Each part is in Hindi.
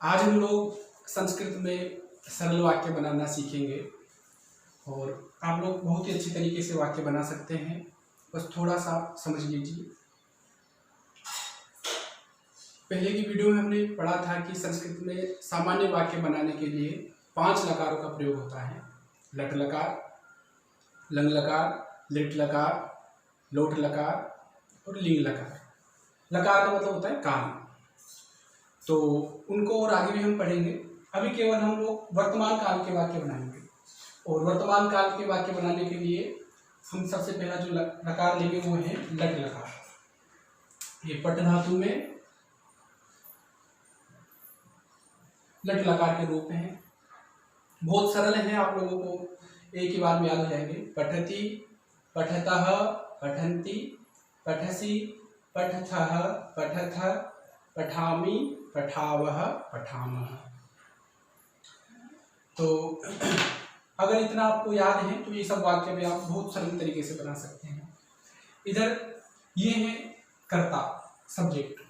आज हम लोग संस्कृत में सरल वाक्य बनाना सीखेंगे और आप लोग बहुत ही अच्छी तरीके से वाक्य बना सकते हैं। बस थोड़ा सा समझ लीजिए। पहले की वीडियो में हमने पढ़ा था कि संस्कृत में सामान्य वाक्य बनाने के लिए 5 लकारों का प्रयोग होता है। लट लकार, लंग लकार, लिट लकार, लोट लकार और लिंग लकार। लकार का मतलब होता है काल। तो उनको और आगे भी हम पढ़ेंगे। अभी केवल हम लोग वर्तमान काल के वाक्य बनाएंगे और वर्तमान काल के वाक्य बनाने के लिए हम सबसे पहला जो लकार लेंगे वो है लट लकार। ये पट धातु में लट लकार के रूप में है। बहुत सरल है, आप लोगों को एक ही बार में याद हो जाएंगे। पठति, पठतः, पठन्ति, पठसि, पठथः, पठथ, पठामि, पठावः, पठामः। तो अगर इतना आपको याद है तो ये सब वाक्य भी आप बहुत सरल तरीके से बना सकते हैं। इधर ये है कर्ता, सब्जेक्ट।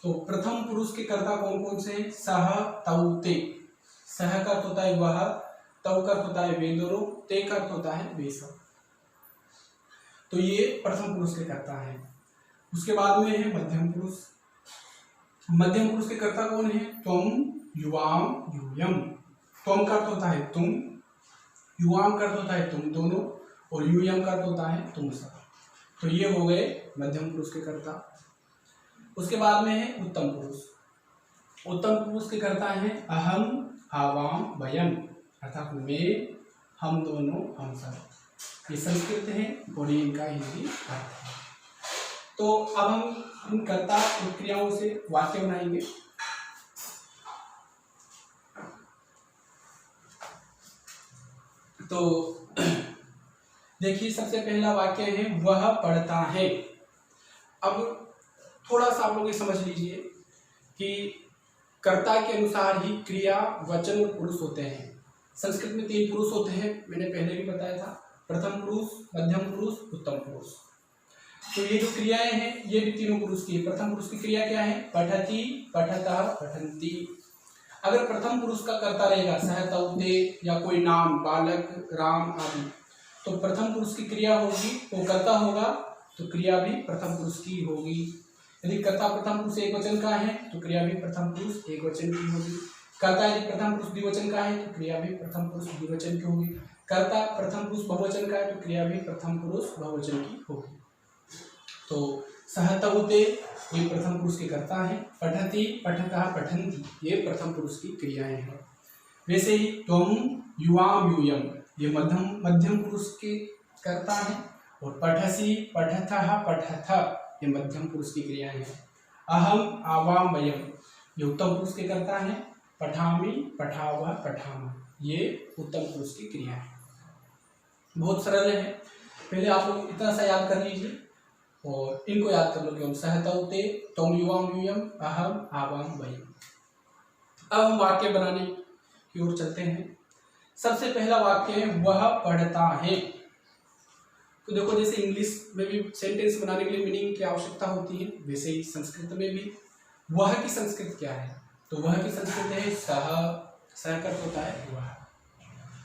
तो प्रथम पुरुष के कर्ता कौन कौन से हैं? सह, तौ, ते। सह का अर्थ होता है वह, तौ का अर्थ होता है वे दोनों, ते का अर्थ होता है वे सब। तो ये प्रथम पुरुष के कर्ता है। उसके बाद में है मध्यम पुरुष। मध्यम पुरुष के कर्ता कौन है? त्वम, युवाम, यूयम। त्वम का अर्थ होता है तुम, युवाम का अर्थ होता है तुम दोनों और यूयम का अर्थ होता है तुम सब। तो ये हो गए मध्यम पुरुष के कर्ता। उसके बाद में है उत्तम पुरुष। उत्तम पुरुष के कर्ता है अहम, आवाम, वयम, अर्थात मैं, हम दोनों, हम सब। ये संस्कृत है और ये इनका हिंदी अर्थ है। तो अब हम इन कर्ता और क्रियाओं से वाक्य बनाएंगे। तो देखिए, सबसे पहला वाक्य है वह पढ़ता है। अब थोड़ा सा आप लोग ये समझ लीजिए कि कर्ता के अनुसार ही क्रिया, वचन और पुरुष होते हैं। संस्कृत में 3 पुरुष होते हैं, मैंने पहले भी बताया था। प्रथम पुरुष, मध्यम पुरुष, उत्तम पुरुष। तो ये जो क्रियाएं हैं ये भी तीनों पुरुष की है। प्रथम पुरुष की क्रिया क्या है? पठति, पठतः, पठन्ति। अगर प्रथम पुरुष का कर्ता रहेगा सह, तौ, ते या कोई नाम, बालक, राम आदि, तो प्रथम पुरुष की क्रिया होगी, वो कर्ता होगा तो क्रिया भी प्रथम पुरुष की होगी। यदि कर्ता प्रथम पुरुष एक वचन का है तो क्रिया भी प्रथम पुरुष एक वचन की होगी। कर्ता यदि प्रथम पुरुष द्विवचन का है तो क्रिया भी प्रथम पुरुष द्विवचन की होगी। कर्ता प्रथम पुरुष बहुवचन का है तो क्रिया भी प्रथम पुरुष बहुवचन की होगी। तो सह, तौ, ते ये प्रथम पुरुष के कर्ता हैं। पठति, पठतः, पठन्ति ये प्रथम पुरुष की क्रियाएं हैं। वैसे ही त्वम, युवाम, यूयम ये मध्यम पुरुष के कर्ता हैं। और पठसि, पठथः, पठथ ये मध्यम पुरुष की क्रियाएं हैं। अहम, आवाम, वयम ये उत्तम पुरुष के कर्ता हैं। पठामि, पठावः, पठामः ये उत्तम पुरुष की क्रिया है। बहुत सरल है। पहले आप लोग इतना सा याद कर लीजिए और इनको याद कर लो कि हम सह, तौ, ते, त्वम, युवाम, यूयम, अहम, आवाम, वयम। अब हम वाक्य बनाने की ओर चलते हैं। सबसे पहला वाक्य है वह पढ़ता है। तो देखो, जैसे इंग्लिश में भी सेंटेंस बनाने के लिए मीनिंग की आवश्यकता होती है, वैसे ही संस्कृत में भी वह की संस्कृत क्या है? तो वह की संस्कृत है सह। सह का अर्थ होता है वह।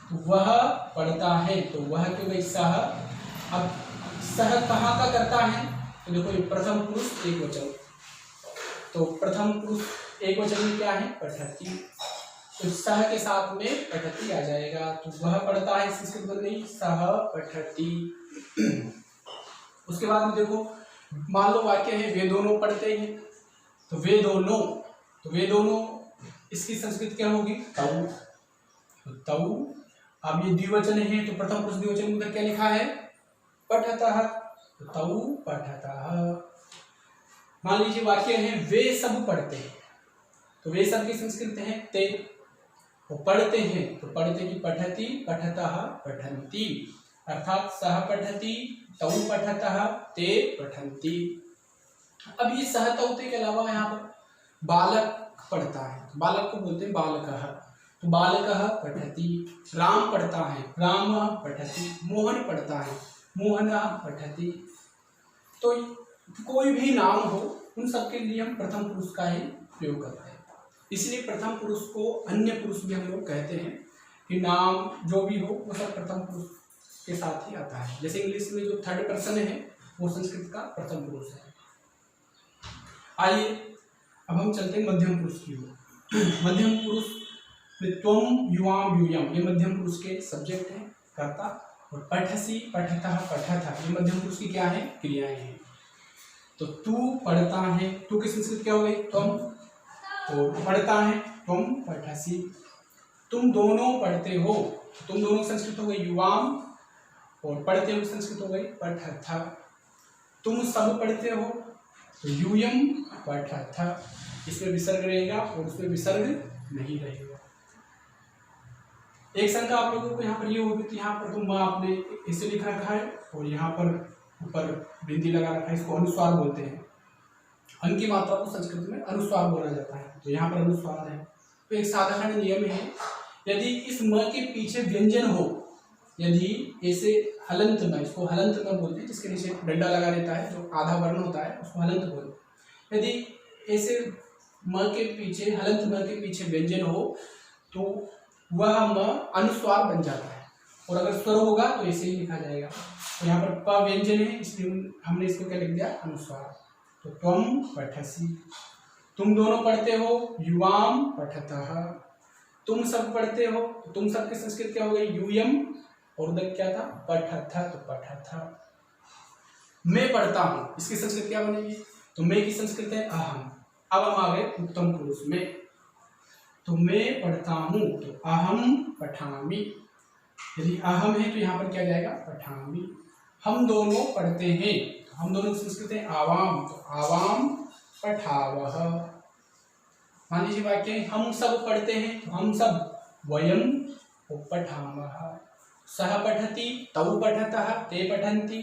तो वह पढ़ता है तो वह क्यों गई सह। अब सह कहाँ का करता है? तो देखो, ये प्रथम पुरुष एक वचन। तो प्रथम पुरुष एक वचन में क्या है? पठति। तो सह के साथ में पठति आ जाएगा। तो वह पढ़ता है संस्कृत बन गई सह पठति। उसके बाद में देखो, मान लो वाक्य है वे दोनों पढ़ते हैं। तो वे दोनों इसकी संस्कृत क्या होगी? तौ। तो तौ, अब ये द्विवचन है तो प्रथम पुरुष द्विवचन में क्या लिखा है? पठतः। तो तौ पठतः। मान लीजिए वाक्य है वे सब पढ़ते हैं। तो वे सब की संस्कृत है ते। वो पढ़ते हैं तो पढ़ते की पठति, पठतः, पठन्ति अर्थात सह पठति, तौ पठतः, ते पठन्ति। अब ये सह, तौ, ते के अलावा यहाँ पर बालक पढ़ता है। बालक को बोलते हैं बालकः। तो बालकः पठति। राम पढ़ता है, रामः पठति। मोहन पढ़ता है, मोहनः पठति। तो कोई भी नाम हो उन सब के लिए हम प्रथम पुरुष का ही प्रयोग करते हैं। इसलिए प्रथम पुरुष को अन्य पुरुष भी हम लोग कहते हैं कि नाम जो भी हो वो सब प्रथम पुरुष के साथ ही आता है। जैसे इंग्लिश में जो थर्ड पर्सन है वो संस्कृत का प्रथम पुरुष है। आइए अब हम चलते हैं मध्यम पुरुष की ओर। मध्यम पुरुष में त्वम, युवाम, यूयम ये मध्यम पुरुष के सब्जेक्ट हैं, कर्ता, और पठसी, पठतः, पठतः ये मध्यम पुरुष की क्या है, क्रियाएं हैं। तो तू पढ़ता है, तू की संस्कृत क्या हो गई, त्वम, और पढ़ता है त्वम पठसी। तुम दोनों पढ़ते हो, तुम दोनों संस्कृत हो गई युवाम, और पढ़ते हो संस्कृत हो गई पठतः। तुम सब पढ़ते हो तो यूयम पठतः, इसमें विसर्ग रहेगा और उसमें विसर्ग नहीं रहेगा। एक शंका आप लोगों को यहाँ पर ये होगी कि यहाँ पर तुम आपने इसे लिख रखा है और यहाँ पर ऊपर बिंदी लगा रखा है, इसको अनुस्वार बोलते हैं। अन की मात्रा को संस्कृत में अनुस्वार बोला जाता है, तो यहाँ पर अनुस्वार है। तो एक साधारण नियम है, यदि इस म के पीछे व्यंजन हो, यदि ऐसे हलंत में, इसको हलंत में बोलते हैं, जिसके नीचे डंडा लगा रहता है जो आधा वर्ण होता है उसको हलंत बोलते हैं। यदि ऐसे म के पीछे, हलंत म के पीछे व्यंजन हो तो वह म अनुस्वार बन जाता है, और अगर स्वर होगा तो ऐसे ही लिखा जाएगा। तो यहाँ पर प व्यंजन है, इसलिए हमने इसको क्या लिख दिया, अनुस्वार। तो त्वम पठसी, तुम दोनों पढ़ते हो, युवाम पठतः। तुम सब पढ़ते हो, तुम सब की संस्कृत क्या हो गई, यूयम, और उधर क्या था, पठतः, तो पठतः। मैं पढ़ता हूँ, इसकी संस्कृत क्या बनेगी, तो मैं की संस्कृत है अहम। अब हम आ गए उत्तम पुरुष में, तो मैं पढ़ता हूँ तो अहम पठामि। यदि अहम है तो यहाँ पर क्या जाएगा, पठामि। हम दोनों पढ़ते हैं, तो हम दोनों की संस्कृत है आवाम, तो आवाम पठावः। मान लीजिए वाक्य हम सब पढ़ते हैं, तो हम सब वयम पठामः। सह पठति, तौ पठतः, ते पठन्ति,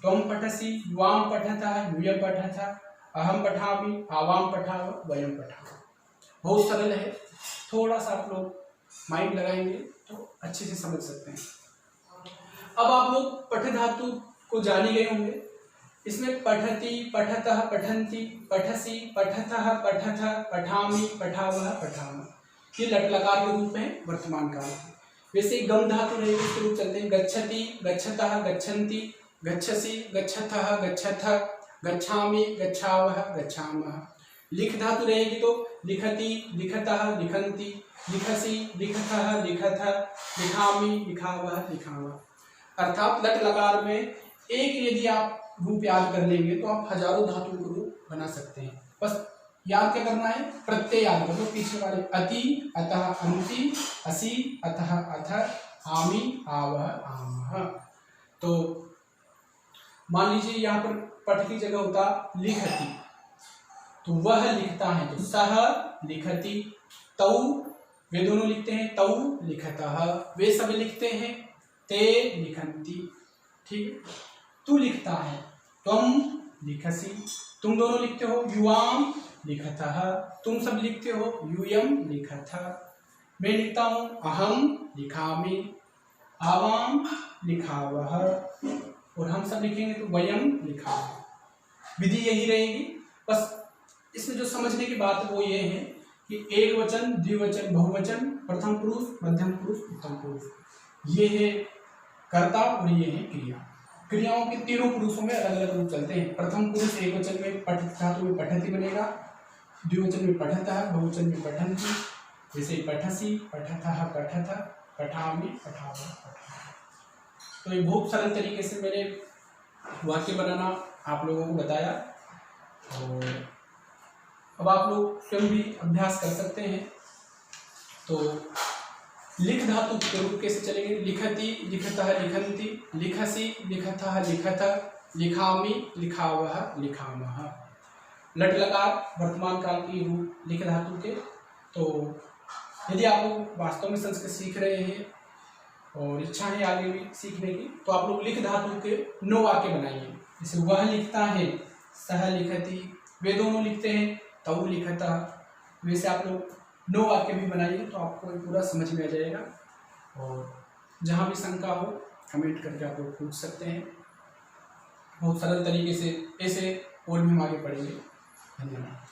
त्वं पठसि, युवां पठतः, यूयं पठतः, अहम पठामि, आवाम पठाव, वयम पठामः। बहुत सरल है, थोड़ा सा आप लोग माइंड लगाएंगे तो अच्छे से समझ सकते हैं। अब आप लोग पठ धातु को जान ही गए होंगे। इसमें पठति, पठतः, पठन्ति, पठसि, पठतः, पठतः, पठामि, पठावः, पठामः, ये लट लकार के रूप में वर्तमान काल है। वैसे गम धातु रहेगी, इसके रूप चलते हैं गच्छति, गच्छतः, गच्छन्ति, गच्छसि, गच्छथः, गच्छथ, गच्छामि, गच्छावः, गच्छामः। लिख धातु रहेगी तो लिखति, लिखतः, लिखन्ति, लिखसि, लिखतः, लिखथ, लिखामि, लिखावः, लिखावः। अर्थात लट लकार में एक यदि आप रूप याद कर लेंगे तो आप हजारों धातुओं को रूप बना सकते हैं। बस याद क्या करना है, प्रत्यय याद करो, पीछे वाले अति, अतः, अंति, असि, अतः, अथ, आमि, आवह, आमः। तो मान लीजिए यहाँ पर पठ की जगह होता लिखति, तो वह लिखता है, तो सह लिखति। तौ, वे दोनों लिखते हैं, तौ लिखतः, वे सब लिखते हैं, ते लिखन्ति। ठीक, तू लिखता है, त्वं लिखसि, तुम दोनों लिखते हो, युवाम लिखतः, तुम सब लिखते हो, यूयम लिखथ। मैं लिखता हूँ, अहम लिखामि, आवाम लिखावः, और हम सब लिखेंगे तो वयम लिखामः। विधि यही रहेगी। बस इसमें जो समझने की बात है वो ये है कि एक वचन, द्विवचन, बहुवचन, प्रथम पुरुष, मध्यम पुरुष, उत्तम पुरुष, ये है कर्ता और ये है क्रिया। क्रियाओं के तीनों पुरुषों में अलग अलग रूप चलते हैं। प्रथम पुरुष एक वचन में पठ धातु में पठति बनेगा, द्विवचन में पठतः, बहुवचन में पठन्ति, जैसे पठसि, पठतः, पठथ, पठामि, पठावः, पठामः। तो ये बहुत सरल तरीके से मैंने वाक्य बनाना आप लोगों को बताया, और अब आप लोग स्वयं भी अभ्यास कर सकते हैं। तो लिख धातु के रूप कैसे चलेंगे, लिखति, लिखतः, लिखन्ति, लिखसि, लिखतः, लिखथ, लिखामि, लिखावः, लिखामः। लट लकार वर्तमान काल की रूप लिख धातु के। तो यदि आप लोग वास्तव में संस्कृत सीख रहे हैं और इच्छा है आगे भी सीखने की, तो आप लोग लिख धातु के 9 वाक्य बनाइए। जैसे वह लिखता है, सह लिखति, वे दोनों लिखते हैं, तौ लिखतः। वैसे आप लोग 9 वाक्य भी बनाइए तो आपको पूरा समझ में आ जाएगा। और जहाँ भी शंका हो कमेंट करके आप लोग पूछ सकते हैं। बहुत सरल तरीके से ऐसे और भी हम आगे पढ़ेंगे। धन्यवाद।